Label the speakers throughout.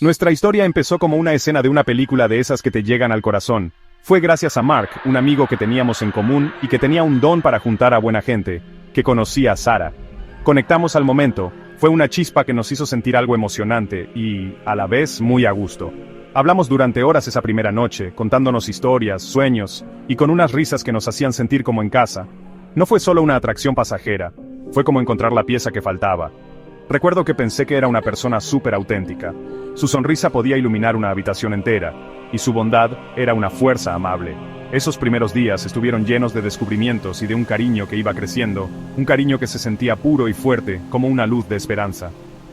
Speaker 1: Nuestra historia empezó como una escena de una película de esas que te llegan al corazón. Fue gracias a Mark, un amigo que teníamos en común y que tenía un don para juntar a buena gente, que conocí a Sara. Conectamos al momento, fue una chispa que nos hizo sentir algo emocionante y, a la vez, muy a gusto. Hablamos durante horas esa primera noche, contándonos historias, sueños, y con unas risas que nos hacían sentir como en casa. No fue solo una atracción pasajera, fue como encontrar la pieza que faltaba. Recuerdo que pensé que era una persona súper auténtica. Su sonrisa podía iluminar una habitación entera, y su bondad era una fuerza amable. Esos primeros días estuvieron llenos de descubrimientos y de un cariño que iba creciendo, un cariño que se sentía puro y fuerte, como una luz de esperanza.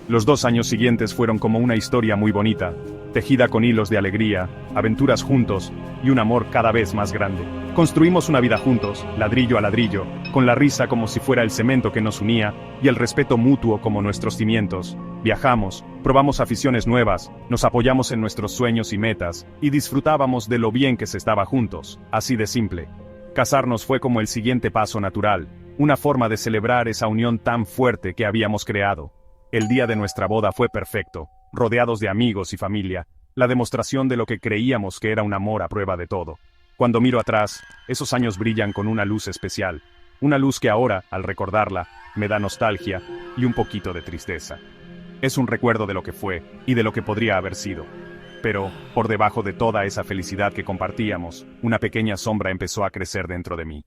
Speaker 1: Los 2 años siguientes fueron como una historia muy bonita, tejida con hilos de alegría, aventuras juntos, y un amor cada vez más grande. Construimos una vida juntos, ladrillo a ladrillo, con la risa como si fuera el cemento que nos unía, y el respeto mutuo como nuestros cimientos. Viajamos, probamos aficiones nuevas, nos apoyamos en nuestros sueños y metas, y disfrutábamos de lo bien que se estaba juntos, así de simple. Casarnos fue como el siguiente paso natural, una forma de celebrar esa unión tan fuerte que habíamos creado. El día de nuestra boda fue perfecto, rodeados de amigos y familia, la demostración de lo que creíamos que era un amor a prueba de todo. Cuando miro atrás, esos años brillan con una luz especial, una luz que ahora, al recordarla, me da nostalgia y un poquito de tristeza. Es un recuerdo de lo que fue y de lo que podría haber sido. Pero, por debajo de toda esa felicidad que compartíamos, una pequeña sombra empezó a crecer dentro de mí.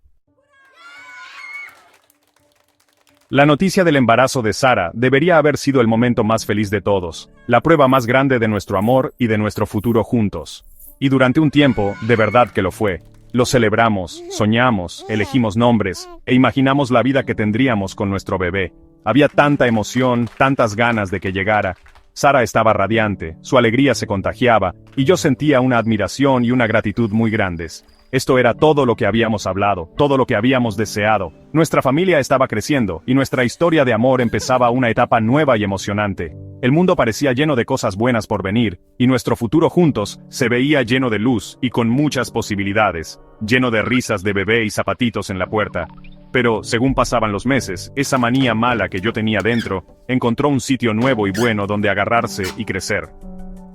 Speaker 1: La noticia del embarazo de Sara debería haber sido el momento más feliz de todos, la prueba más grande de nuestro amor y de nuestro futuro juntos. Y durante un tiempo, de verdad que lo fue. Lo celebramos, soñamos, elegimos nombres, e imaginamos la vida que tendríamos con nuestro bebé. Había tanta emoción, tantas ganas de que llegara. Sara estaba radiante, su alegría se contagiaba, y yo sentía una admiración y una gratitud muy grandes. Esto era todo lo que habíamos hablado, todo lo que habíamos deseado. Nuestra familia estaba creciendo, y nuestra historia de amor empezaba una etapa nueva y emocionante. El mundo parecía lleno de cosas buenas por venir, y nuestro futuro juntos se veía lleno de luz y con muchas posibilidades, lleno de risas de bebé y zapatitos en la puerta. Pero, según pasaban los meses, esa manía mala que yo tenía dentro, encontró un sitio nuevo y bueno donde agarrarse y crecer.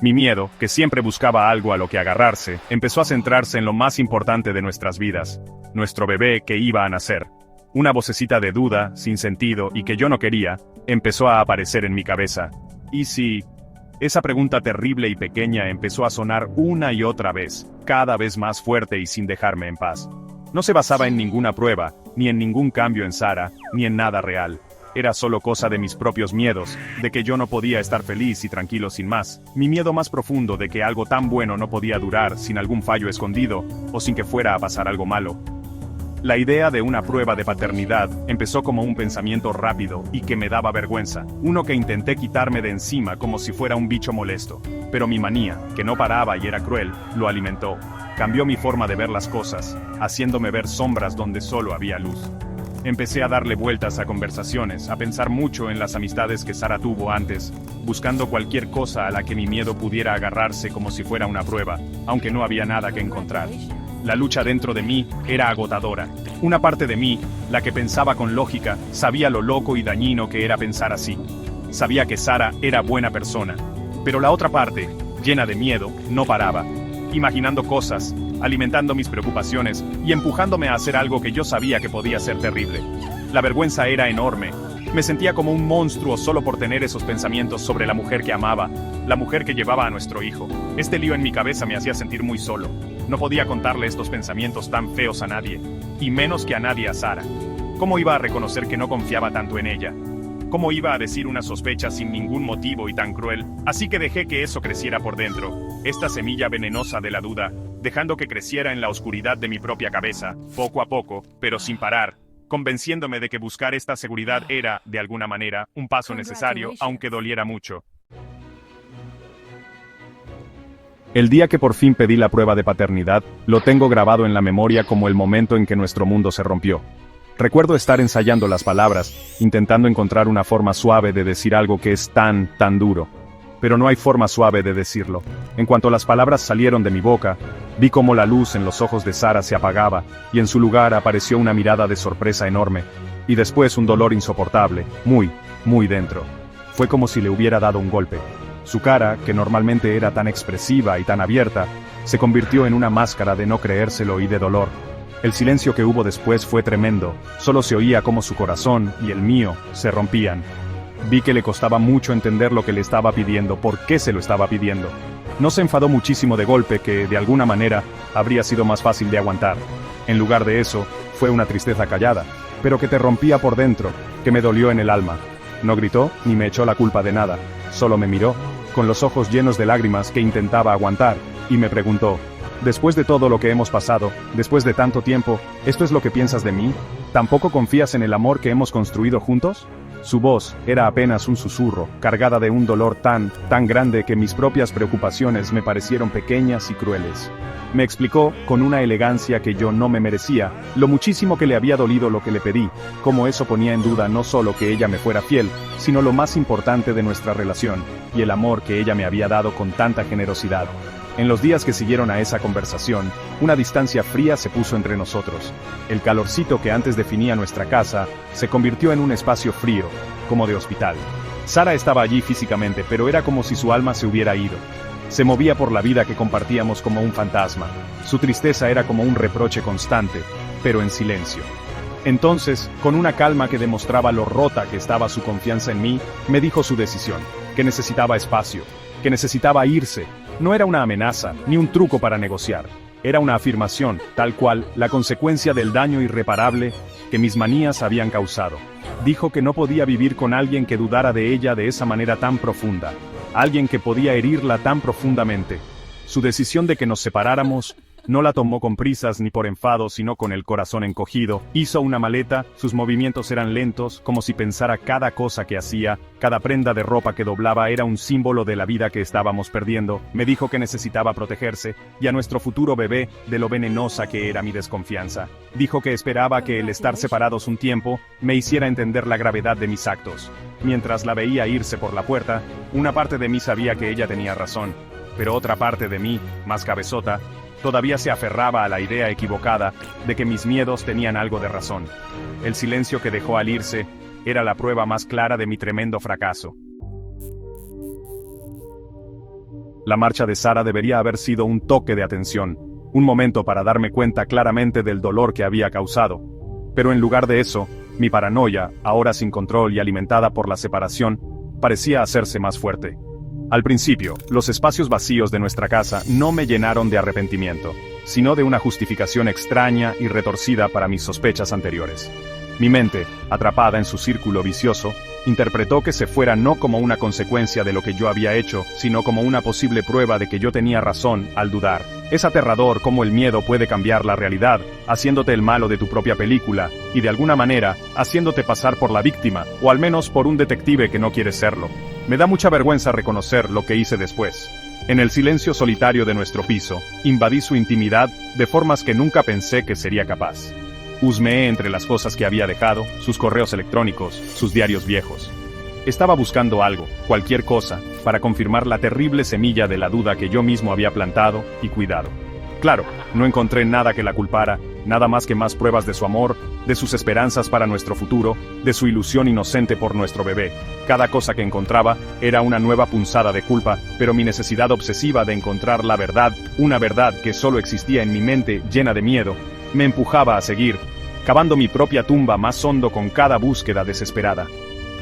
Speaker 1: Mi miedo, que siempre buscaba algo a lo que agarrarse, empezó a centrarse en lo más importante de nuestras vidas, nuestro bebé que iba a nacer. Una vocecita de duda, sin sentido y que yo no quería, empezó a aparecer en mi cabeza. ¿Y si? Esa pregunta terrible y pequeña empezó a sonar una y otra vez, cada vez más fuerte y sin dejarme en paz. No se basaba en ninguna prueba, ni en ningún cambio en Sara, ni en nada real. Era solo cosa de mis propios miedos, de que yo no podía estar feliz y tranquilo sin más. Mi miedo más profundo de que algo tan bueno no podía durar sin algún fallo escondido, o sin que fuera a pasar algo malo. La idea de una prueba de paternidad empezó como un pensamiento rápido y que me daba vergüenza, uno que intenté quitarme de encima como si fuera un bicho molesto. Pero mi manía, que no paraba y era cruel, lo alimentó. Cambió mi forma de ver las cosas, haciéndome ver sombras donde solo había luz. Empecé a darle vueltas a conversaciones, a pensar mucho en las amistades que Sara tuvo antes, buscando cualquier cosa a la que mi miedo pudiera agarrarse como si fuera una prueba, aunque no había nada que encontrar. La lucha dentro de mí era agotadora. Una parte de mí, la que pensaba con lógica, sabía lo loco y dañino que era pensar así. Sabía que Sara era buena persona. Pero la otra parte, llena de miedo, no paraba, imaginando cosas, alimentando mis preocupaciones y empujándome a hacer algo que yo sabía que podía ser terrible. La vergüenza era enorme. Me sentía como un monstruo solo por tener esos pensamientos sobre la mujer que amaba, la mujer que llevaba a nuestro hijo. Este lío en mi cabeza me hacía sentir muy solo. No podía contarle estos pensamientos tan feos a nadie, y menos que a nadie a Sara. ¿Cómo iba a reconocer que no confiaba tanto en ella? ¿Cómo iba a decir una sospecha sin ningún motivo y tan cruel? Así que dejé que eso creciera por dentro, esta semilla venenosa de la duda, dejando que creciera en la oscuridad de mi propia cabeza, poco a poco, pero sin parar, convenciéndome de que buscar esta seguridad era, de alguna manera, un paso necesario, aunque doliera mucho. El día que por fin pedí la prueba de paternidad, lo tengo grabado en la memoria como el momento en que nuestro mundo se rompió. Recuerdo estar ensayando las palabras, intentando encontrar una forma suave de decir algo que es tan duro. Pero no hay forma suave de decirlo. En cuanto las palabras salieron de mi boca, vi cómo la luz en los ojos de Sara se apagaba, y en su lugar apareció una mirada de sorpresa enorme, y después un dolor insoportable, muy dentro. Fue como si le hubiera dado un golpe. Su cara, que normalmente era tan expresiva y tan abierta, se convirtió en una máscara de no creérselo y de dolor. El silencio que hubo después fue tremendo, solo se oía cómo su corazón y el mío se rompían. Vi que le costaba mucho entender lo que le estaba pidiendo, por qué se lo estaba pidiendo. No se enfadó muchísimo de golpe, que, de alguna manera, habría sido más fácil de aguantar. En lugar de eso, fue una tristeza callada, pero que te rompía por dentro, que me dolió en el alma. No gritó, ni me echó la culpa de nada, solo me miró, con los ojos llenos de lágrimas que intentaba aguantar, y me preguntó: «Después de todo lo que hemos pasado, después de tanto tiempo, ¿esto es lo que piensas de mí? ¿Tampoco confías en el amor que hemos construido juntos?». Su voz era apenas un susurro, cargada de un dolor tan grande que mis propias preocupaciones me parecieron pequeñas y crueles. Me explicó, con una elegancia que yo no me merecía, lo muchísimo que le había dolido lo que le pedí, cómo eso ponía en duda no solo que ella me fuera fiel, sino lo más importante de nuestra relación, y el amor que ella me había dado con tanta generosidad. En los días que siguieron a esa conversación, una distancia fría se puso entre nosotros. El calorcito que antes definía nuestra casa, se convirtió en un espacio frío, como de hospital. Sara estaba allí físicamente, pero era como si su alma se hubiera ido. Se movía por la vida que compartíamos como un fantasma. Su tristeza era como un reproche constante, pero en silencio. Entonces, con una calma que demostraba lo rota que estaba su confianza en mí, me dijo su decisión, que necesitaba espacio, que necesitaba irse. No era una amenaza, ni un truco para negociar. Era una afirmación, tal cual, la consecuencia del daño irreparable que mis manías habían causado. Dijo que no podía vivir con alguien que dudara de ella de esa manera tan profunda. Alguien que podía herirla tan profundamente. Su decisión de que nos separáramos no la tomó con prisas ni por enfado, sino con el corazón encogido. Hizo una maleta, sus movimientos eran lentos, como si pensara cada cosa que hacía, cada prenda de ropa que doblaba era un símbolo de la vida que estábamos perdiendo. Me dijo que necesitaba protegerse, y a nuestro futuro bebé, de lo venenosa que era mi desconfianza. Dijo que esperaba que el estar separados un tiempo, me hiciera entender la gravedad de mis actos. Mientras la veía irse por la puerta, una parte de mí sabía que ella tenía razón, pero otra parte de mí, más cabezota, todavía se aferraba a la idea equivocada de que mis miedos tenían algo de razón. El silencio que dejó al irse era la prueba más clara de mi tremendo fracaso. La marcha de Sara debería haber sido un toque de atención, un momento para darme cuenta claramente del dolor que había causado. Pero en lugar de eso, mi paranoia, ahora sin control y alimentada por la separación, parecía hacerse más fuerte. Al principio, los espacios vacíos de nuestra casa no me llenaron de arrepentimiento, sino de una justificación extraña y retorcida para mis sospechas anteriores. Mi mente, atrapada en su círculo vicioso, interpretó que se fuera no como una consecuencia de lo que yo había hecho, sino como una posible prueba de que yo tenía razón al dudar. Es aterrador cómo el miedo puede cambiar la realidad, haciéndote el malo de tu propia película, y de alguna manera, haciéndote pasar por la víctima, o al menos por un detective que no quiere serlo. Me da mucha vergüenza reconocer lo que hice después. En el silencio solitario de nuestro piso, invadí su intimidad de formas que nunca pensé que sería capaz. Husmeé entre las cosas que había dejado, sus correos electrónicos, sus diarios viejos. Estaba buscando algo, cualquier cosa, para confirmar la terrible semilla de la duda que yo mismo había plantado y cuidado. Claro, no encontré nada que la culpara, nada más que más pruebas de su amor, de sus esperanzas para nuestro futuro, de su ilusión inocente por nuestro bebé. Cada cosa que encontraba era una nueva punzada de culpa, pero mi necesidad obsesiva de encontrar la verdad, una verdad que solo existía en mi mente llena de miedo, me empujaba a seguir, cavando mi propia tumba más hondo con cada búsqueda desesperada.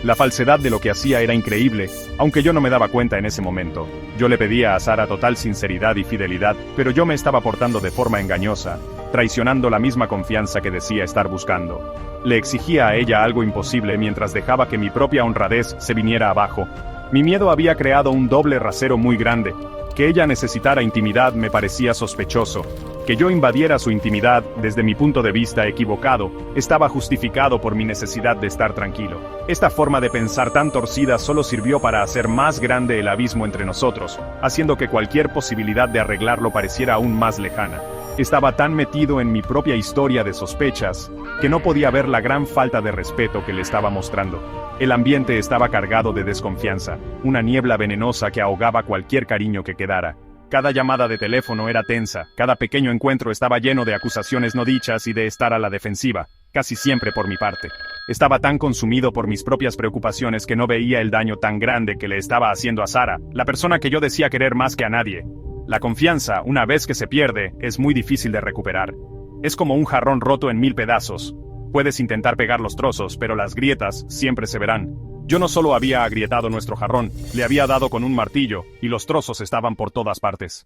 Speaker 1: La falsedad de lo que hacía era increíble, aunque yo no me daba cuenta en ese momento. Yo le pedía a Sara total sinceridad y fidelidad, pero yo me estaba portando de forma engañosa, traicionando la misma confianza que decía estar buscando. Le exigía a ella algo imposible mientras dejaba que mi propia honradez se viniera abajo. Mi miedo había creado un doble rasero muy grande. Que ella necesitara intimidad me parecía sospechoso. Que yo invadiera su intimidad, desde mi punto de vista equivocado, estaba justificado por mi necesidad de estar tranquilo. Esta forma de pensar tan torcida solo sirvió para hacer más grande el abismo entre nosotros, haciendo que cualquier posibilidad de arreglarlo pareciera aún más lejana. Estaba tan metido en mi propia historia de sospechas, que no podía ver la gran falta de respeto que le estaba mostrando. El ambiente estaba cargado de desconfianza, una niebla venenosa que ahogaba cualquier cariño que quedara. Cada llamada de teléfono era tensa, cada pequeño encuentro estaba lleno de acusaciones no dichas y de estar a la defensiva, casi siempre por mi parte. Estaba tan consumido por mis propias preocupaciones que no veía el daño tan grande que le estaba haciendo a Sara, la persona que yo decía querer más que a nadie. La confianza, una vez que se pierde, es muy difícil de recuperar. Es como un jarrón roto en 1000 pedazos. Puedes intentar pegar los trozos, pero las grietas siempre se verán. Yo no solo había agrietado nuestro jarrón, le había dado con un martillo, y los trozos estaban por todas partes.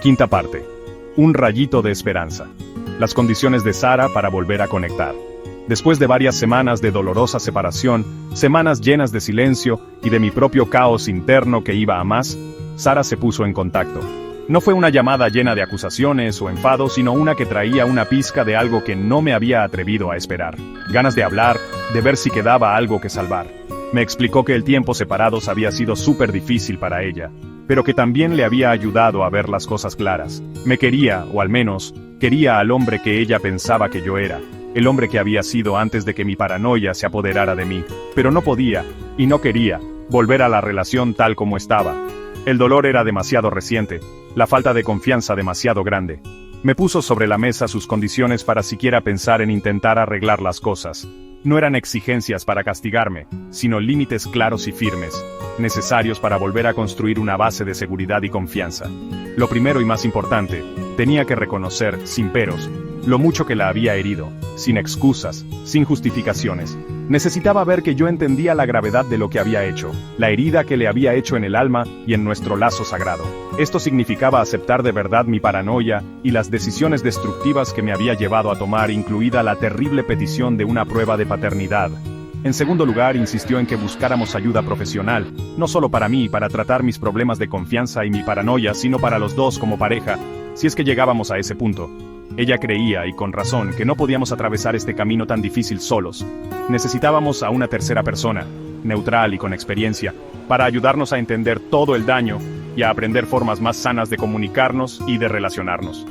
Speaker 1: Quinta parte. Un rayito de esperanza. Las condiciones de Sara para volver a conectar. Después de varias semanas de dolorosa separación, semanas llenas de silencio y de mi propio caos interno que iba a más, Sara se puso en contacto. No fue una llamada llena de acusaciones o enfado, sino una que traía una pizca de algo que no me había atrevido a esperar. Ganas de hablar, de ver si quedaba algo que salvar. Me explicó que el tiempo separados había sido súper difícil para ella, pero que también le había ayudado a ver las cosas claras. Me quería, o al menos, quería al hombre que ella pensaba que yo era, el hombre que había sido antes de que mi paranoia se apoderara de mí, pero no podía, y no quería, volver a la relación tal como estaba. El dolor era demasiado reciente, la falta de confianza demasiado grande. Me puso sobre la mesa sus condiciones para siquiera pensar en intentar arreglar las cosas. No eran exigencias para castigarme, sino límites claros y firmes, necesarios para volver a construir una base de seguridad y confianza. Lo primero y más importante, tenía que reconocer, sin peros, lo mucho que la había herido, sin excusas, sin justificaciones. Necesitaba ver que yo entendía la gravedad de lo que había hecho, la herida que le había hecho en el alma y en nuestro lazo sagrado. Esto significaba aceptar de verdad mi paranoia y las decisiones destructivas que me había llevado a tomar, incluida la terrible petición de una prueba de paternidad. En segundo lugar, insistió en que buscáramos ayuda profesional, no solo para mí, para tratar mis problemas de confianza y mi paranoia, sino para los dos como pareja, si es que llegábamos a ese punto. Ella creía, y con razón, que no podíamos atravesar este camino tan difícil solos. Necesitábamos a una tercera persona, neutral y con experiencia, para ayudarnos a entender todo el daño y a aprender formas más sanas de comunicarnos y de relacionarnos.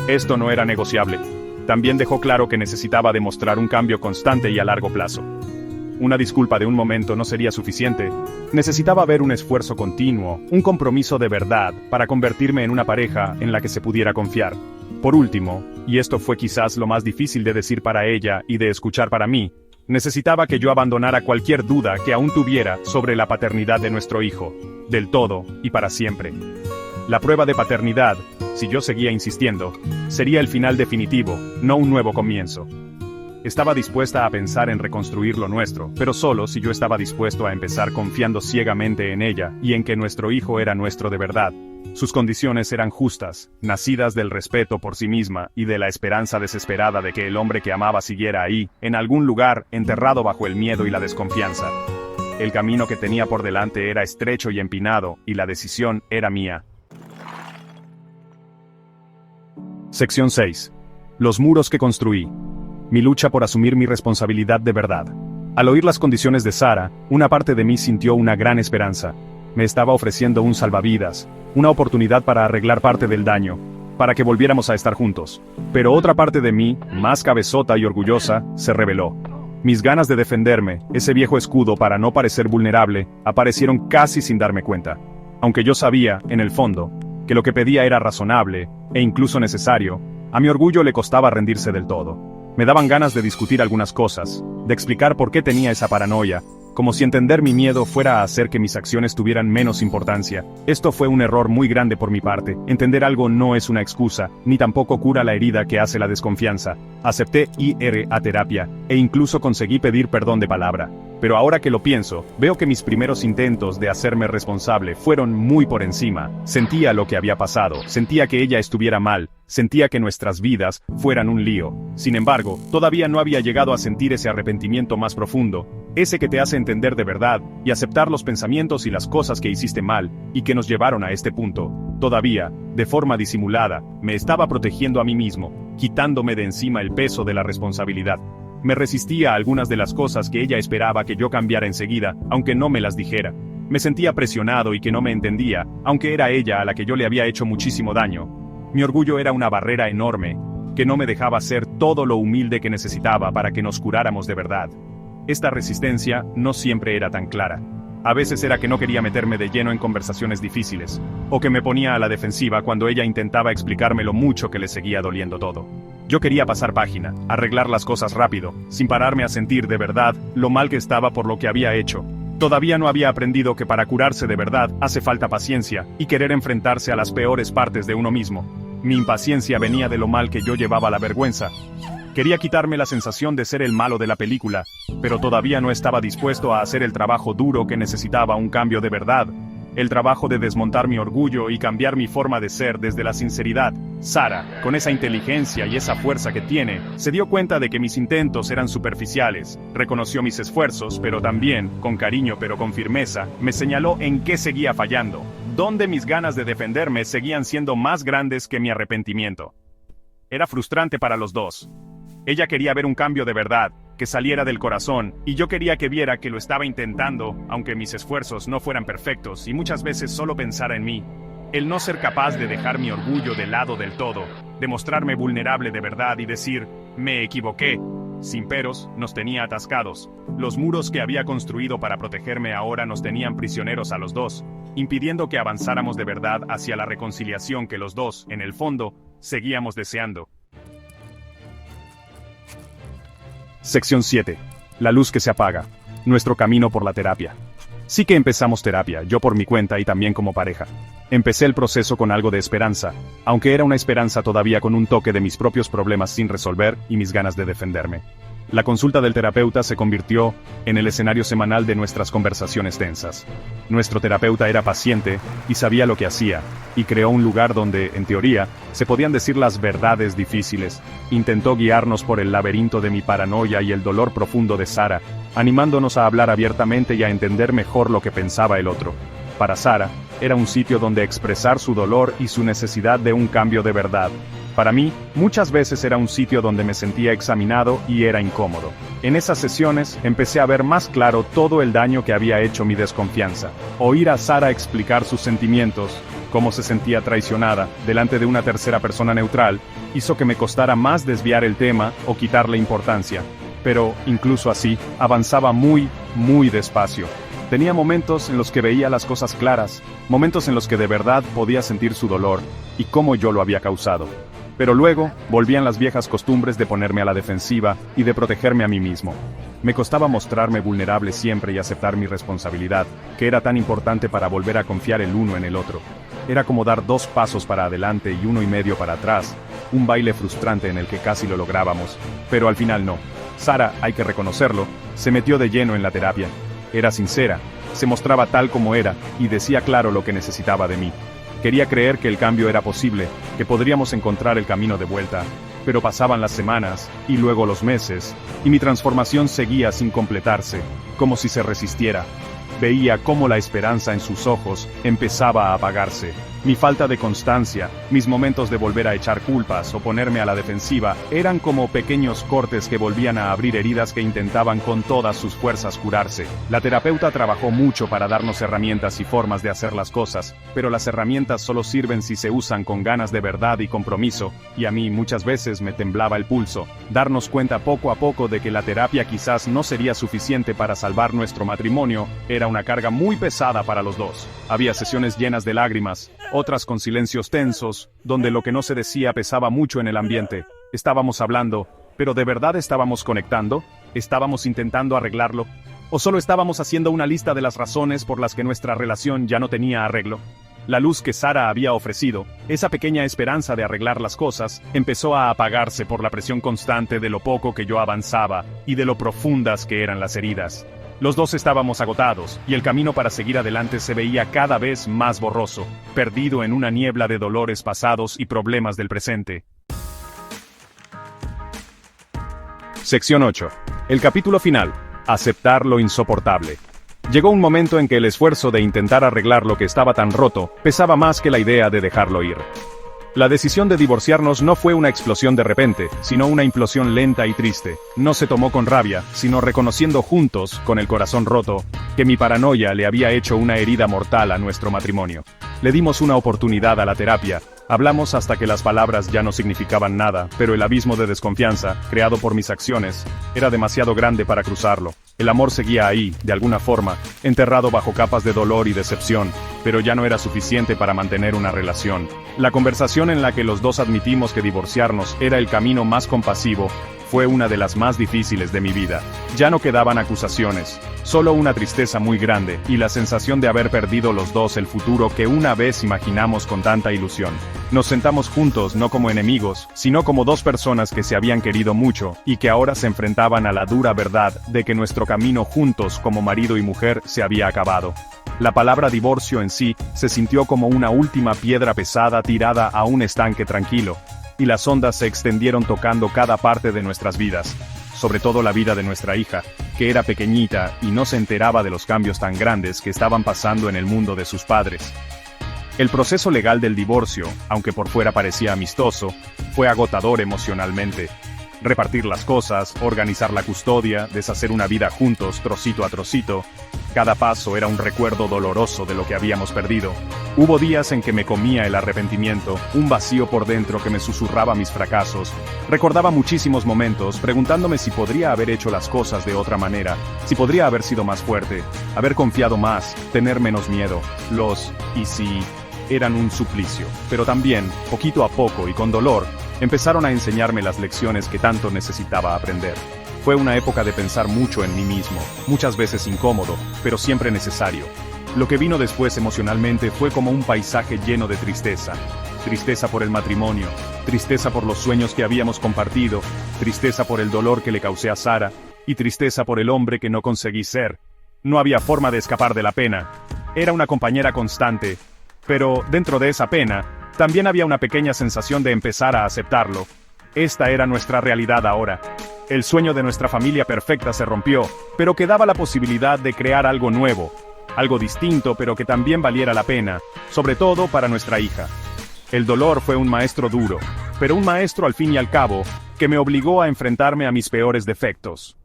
Speaker 1: Esto no era negociable. También dejó claro que necesitaba demostrar un cambio constante y a largo plazo. Una disculpa de un momento no sería suficiente. Necesitaba ver un esfuerzo continuo, un compromiso de verdad, para convertirme en una pareja en la que se pudiera confiar. Por último, y esto fue quizás lo más difícil de decir para ella y de escuchar para mí, necesitaba que yo abandonara cualquier duda que aún tuviera sobre la paternidad de nuestro hijo, del todo y para siempre. La prueba de paternidad, si yo seguía insistiendo, sería el final definitivo, no un nuevo comienzo. Estaba dispuesta a pensar en reconstruir lo nuestro, pero solo si yo estaba dispuesto a empezar confiando ciegamente en ella y en que nuestro hijo era nuestro de verdad. Sus condiciones eran justas, nacidas del respeto por sí misma y de la esperanza desesperada de que el hombre que amaba siguiera ahí, en algún lugar, enterrado bajo el miedo y la desconfianza. El camino que tenía por delante era estrecho y empinado, y la decisión era mía. Sección 6. Los muros que construí. Mi lucha por asumir mi responsabilidad de verdad. Al oír las condiciones de Sara, una parte de mí sintió una gran esperanza. Me estaba ofreciendo un salvavidas, una oportunidad para arreglar parte del daño, para que volviéramos a estar juntos. Pero otra parte de mí, más cabezota y orgullosa, se rebeló. Mis ganas de defenderme, ese viejo escudo para no parecer vulnerable, aparecieron casi sin darme cuenta. Aunque yo sabía, en el fondo, que lo que pedía era razonable, e incluso necesario, a mi orgullo le costaba rendirse del todo. Me daban ganas de discutir algunas cosas, de explicar por qué tenía esa paranoia, como si entender mi miedo fuera a hacer que mis acciones tuvieran menos importancia. Esto fue un error muy grande por mi parte. Entender algo no es una excusa, ni tampoco cura la herida que hace la desconfianza. Acepté ir a terapia, e incluso conseguí pedir perdón de palabra. Pero ahora que lo pienso, veo que mis primeros intentos de hacerme responsable fueron muy por encima. Sentía lo que había pasado, sentía que ella estuviera mal, sentía que nuestras vidas fueran un lío. Sin embargo, todavía no había llegado a sentir ese arrepentimiento más profundo, ese que te hace entender de verdad, y aceptar los pensamientos y las cosas que hiciste mal, y que nos llevaron a este punto. Todavía, de forma disimulada, me estaba protegiendo a mí mismo, quitándome de encima el peso de la responsabilidad. Me resistía a algunas de las cosas que ella esperaba que yo cambiara enseguida, aunque no me las dijera. Me sentía presionado y que no me entendía, aunque era ella a la que yo le había hecho muchísimo daño. Mi orgullo era una barrera enorme, que no me dejaba ser todo lo humilde que necesitaba para que nos curáramos de verdad. Esta resistencia no siempre era tan clara. A veces era que no quería meterme de lleno en conversaciones difíciles, o que me ponía a la defensiva cuando ella intentaba explicarme lo mucho que le seguía doliendo todo. Yo quería pasar página, arreglar las cosas rápido, sin pararme a sentir de verdad lo mal que estaba por lo que había hecho. Todavía no había aprendido que para curarse de verdad hace falta paciencia y querer enfrentarse a las peores partes de uno mismo. Mi impaciencia venía de lo mal que yo llevaba la vergüenza. Quería quitarme la sensación de ser el malo de la película, pero todavía no estaba dispuesto a hacer el trabajo duro que necesitaba un cambio de verdad. El trabajo de desmontar mi orgullo y cambiar mi forma de ser desde la sinceridad. Sara, con esa inteligencia y esa fuerza que tiene, se dio cuenta de que mis intentos eran superficiales, reconoció mis esfuerzos, pero también, con cariño pero con firmeza, me señaló en qué seguía fallando, dónde mis ganas de defenderme seguían siendo más grandes que mi arrepentimiento. Era frustrante para los dos. Ella quería ver un cambio de verdad, que saliera del corazón, y yo quería que viera que lo estaba intentando, aunque mis esfuerzos no fueran perfectos y muchas veces solo pensara en mí. El no ser capaz de dejar mi orgullo de lado del todo, de mostrarme vulnerable de verdad y decir, me equivoqué, sin peros, nos tenía atascados. Los muros que había construido para protegerme ahora nos tenían prisioneros a los dos, impidiendo que avanzáramos de verdad hacia la reconciliación que los dos, en el fondo, seguíamos deseando. Sección 7. La luz que se apaga. Nuestro camino por la terapia. Sí que empezamos terapia, yo por mi cuenta y también como pareja. Empecé el proceso con algo de esperanza, aunque era una esperanza todavía con un toque de mis propios problemas sin resolver y mis ganas de defenderme. La consulta del terapeuta se convirtió en el escenario semanal de nuestras conversaciones tensas. Nuestro terapeuta era paciente y sabía lo que hacía, y creó un lugar donde, en teoría, se podían decir las verdades difíciles. Intentó guiarnos por el laberinto de mi paranoia y el dolor profundo de Sara, animándonos a hablar abiertamente y a entender mejor lo que pensaba el otro. Para Sara, era un sitio donde expresar su dolor y su necesidad de un cambio de verdad. Para mí, muchas veces era un sitio donde me sentía examinado y era incómodo. En esas sesiones, empecé a ver más claro todo el daño que había hecho mi desconfianza. Oír a Sara explicar sus sentimientos, cómo se sentía traicionada, delante de una tercera persona neutral, hizo que me costara más desviar el tema o quitarle importancia. Pero, incluso así, avanzaba muy despacio. Tenía momentos en los que veía las cosas claras, momentos en los que de verdad podía sentir su dolor, y cómo yo lo había causado. Pero luego, volvían las viejas costumbres de ponerme a la defensiva y de protegerme a mí mismo. Me costaba mostrarme vulnerable siempre y aceptar mi responsabilidad, que era tan importante para volver a confiar el uno en el otro. Era como dar 2 pasos para adelante y 1,5 para atrás, un baile frustrante en el que casi lo lográbamos, pero al final no. Sara, hay que reconocerlo, se metió de lleno en la terapia. Era sincera, se mostraba tal como era, y decía claro lo que necesitaba de mí. Quería creer que el cambio era posible, que podríamos encontrar el camino de vuelta, pero pasaban las semanas, y luego los meses, y mi transformación seguía sin completarse, como si se resistiera. Veía cómo la esperanza en sus ojos empezaba a apagarse. Mi falta de constancia, mis momentos de volver a echar culpas o ponerme a la defensiva, eran como pequeños cortes que volvían a abrir heridas que intentaban con todas sus fuerzas curarse. La terapeuta trabajó mucho para darnos herramientas y formas de hacer las cosas, pero las herramientas solo sirven si se usan con ganas de verdad y compromiso, y a mí muchas veces me temblaba el pulso. Darnos cuenta poco a poco de que la terapia quizás no sería suficiente para salvar nuestro matrimonio, era una carga muy pesada para los dos. Había sesiones llenas de lágrimas, otras con silencios tensos, donde lo que no se decía pesaba mucho en el ambiente. Estábamos hablando, pero ¿de verdad estábamos conectando? ¿Estábamos intentando arreglarlo? ¿O solo estábamos haciendo una lista de las razones por las que nuestra relación ya no tenía arreglo? La luz que Sara había ofrecido, esa pequeña esperanza de arreglar las cosas, empezó a apagarse por la presión constante de lo poco que yo avanzaba y de lo profundas que eran las heridas. Los dos estábamos agotados, y el camino para seguir adelante se veía cada vez más borroso, perdido en una niebla de dolores pasados y problemas del presente. Sección 8. El capítulo final. Aceptar lo insoportable. Llegó un momento en que el esfuerzo de intentar arreglar lo que estaba tan roto pesaba más que la idea de dejarlo ir. La decisión de divorciarnos no fue una explosión de repente, sino una implosión lenta y triste. No se tomó con rabia, sino reconociendo juntos, con el corazón roto, que mi paranoia le había hecho una herida mortal a nuestro matrimonio. Le dimos una oportunidad a la terapia, hablamos hasta que las palabras ya no significaban nada, pero el abismo de desconfianza, creado por mis acciones, era demasiado grande para cruzarlo. El amor seguía ahí, de alguna forma, enterrado bajo capas de dolor y decepción. pero ya no era suficiente para mantener una relación. La conversación en la que los dos admitimos que divorciarnos era el camino más compasivo fue una de las más difíciles de mi vida. Ya no quedaban acusaciones, solo una tristeza muy grande y la sensación de haber perdido los dos el futuro que una vez imaginamos con tanta ilusión. Nos sentamos juntos no como enemigos, sino como dos personas que se habían querido mucho y que ahora se enfrentaban a la dura verdad de que nuestro camino juntos como marido y mujer se había acabado. La palabra divorcio en sí se sintió como una última piedra pesada tirada a un estanque tranquilo, y las ondas se extendieron tocando cada parte de nuestras vidas, sobre todo la vida de nuestra hija, que era pequeñita y no se enteraba de los cambios tan grandes que estaban pasando en el mundo de sus padres. El proceso legal del divorcio, aunque por fuera parecía amistoso, fue agotador emocionalmente. Repartir las cosas, organizar la custodia, deshacer una vida juntos, trocito a trocito. Cada paso era un recuerdo doloroso de lo que habíamos perdido. Hubo días en que me comía el arrepentimiento, un vacío por dentro que me susurraba mis fracasos. Recordaba muchísimos momentos, preguntándome si podría haber hecho las cosas de otra manera, si podría haber sido más fuerte, haber confiado más, tener menos miedo. Y si eran un suplicio, pero también, poquito a poco y con dolor, empezaron a enseñarme las lecciones que tanto necesitaba aprender. Fue una época de pensar mucho en mí mismo, muchas veces incómodo, pero siempre necesario. Lo que vino después emocionalmente fue como un paisaje lleno de tristeza. Tristeza por el matrimonio, tristeza por los sueños que habíamos compartido, tristeza por el dolor que le causé a Sara, y tristeza por el hombre que no conseguí ser. No había forma de escapar de la pena. Era una compañera constante, pero dentro de esa pena, también había una pequeña sensación de empezar a aceptarlo. Esta era nuestra realidad ahora. El sueño de nuestra familia perfecta se rompió, pero quedaba la posibilidad de crear algo nuevo, algo distinto pero que también valiera la pena, sobre todo para nuestra hija. El dolor fue un maestro duro, pero un maestro al fin y al cabo, que me obligó a enfrentarme a mis peores defectos.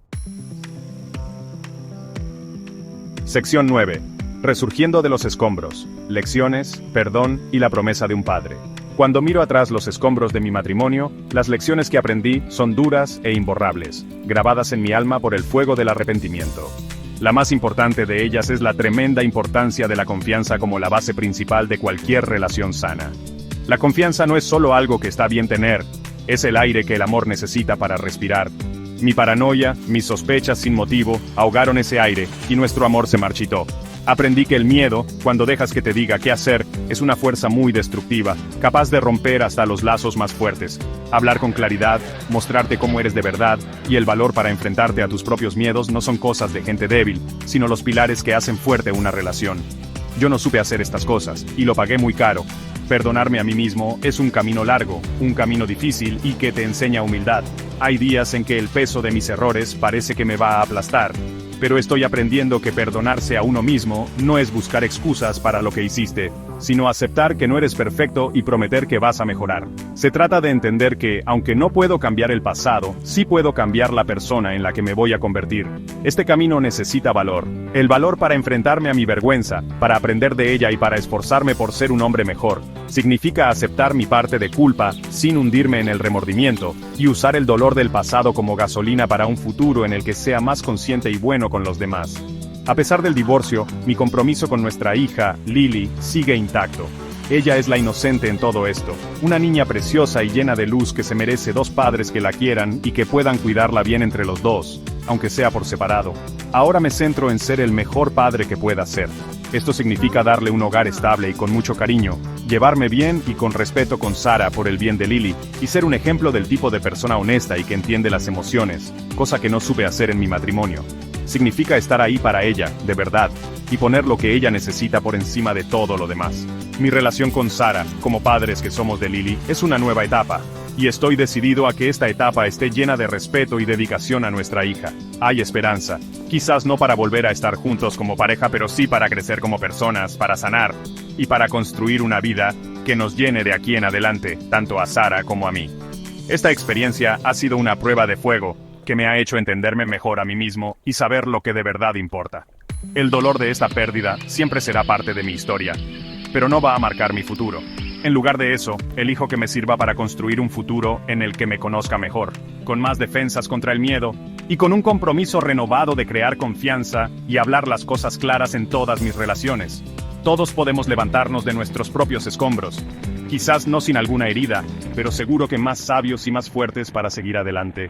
Speaker 1: Sección 9. Resurgiendo de los escombros, lecciones, perdón y la promesa de un padre. Cuando miro atrás los escombros de mi matrimonio, las lecciones que aprendí son duras e imborrables, grabadas en mi alma por el fuego del arrepentimiento. La más importante de ellas es la tremenda importancia de la confianza como la base principal de cualquier relación sana. La confianza no es solo algo que está bien tener, es el aire que el amor necesita para respirar. Mi paranoia, mis sospechas sin motivo, ahogaron ese aire, y nuestro amor se marchitó. Aprendí que el miedo, cuando dejas que te diga qué hacer, es una fuerza muy destructiva, capaz de romper hasta los lazos más fuertes. Hablar con claridad, mostrarte cómo eres de verdad, y el valor para enfrentarte a tus propios miedos no son cosas de gente débil, sino los pilares que hacen fuerte una relación. Yo no supe hacer estas cosas, y lo pagué muy caro. Perdonarme a mí mismo es un camino largo, un camino difícil y que te enseña humildad. Hay días en que el peso de mis errores parece que me va a aplastar. Pero estoy aprendiendo que perdonarse a uno mismo no es buscar excusas para lo que hiciste, sino aceptar que no eres perfecto y prometer que vas a mejorar. Se trata de entender que, aunque no puedo cambiar el pasado, sí puedo cambiar la persona en la que me voy a convertir. Este camino necesita valor. El valor para enfrentarme a mi vergüenza, para aprender de ella y para esforzarme por ser un hombre mejor. Significa aceptar mi parte de culpa, sin hundirme en el remordimiento, y usar el dolor del pasado como gasolina para un futuro en el que sea más consciente y bueno con los demás. A pesar del divorcio, mi compromiso con nuestra hija, Lily, sigue intacto. Ella es la inocente en todo esto, una niña preciosa y llena de luz que se merece dos padres que la quieran y que puedan cuidarla bien entre los dos, aunque sea por separado. Ahora me centro en ser el mejor padre que pueda ser. Esto significa darle un hogar estable y con mucho cariño, llevarme bien y con respeto con Sara por el bien de Lily, y ser un ejemplo del tipo de persona honesta y que entiende las emociones, cosa que no supe hacer en mi matrimonio. Significa estar ahí para ella, de verdad, y poner lo que ella necesita por encima de todo lo demás. Mi relación con Sara, como padres que somos de Lily, es una nueva etapa, y estoy decidido a que esta etapa esté llena de respeto y dedicación a nuestra hija. Hay esperanza, quizás no para volver a estar juntos como pareja, pero sí para crecer como personas, para sanar, y para construir una vida que nos llene de aquí en adelante, tanto a Sara como a mí. Esta experiencia ha sido una prueba de fuego, que me ha hecho entenderme mejor a mí mismo y saber lo que de verdad importa. El dolor de esta pérdida siempre será parte de mi historia, pero no va a marcar mi futuro. En lugar de eso, elijo que me sirva para construir un futuro en el que me conozca mejor, con más defensas contra el miedo, y con un compromiso renovado de crear confianza y hablar las cosas claras en todas mis relaciones. Todos podemos levantarnos de nuestros propios escombros. Quizás no sin alguna herida, pero seguro que más sabios y más fuertes para seguir adelante.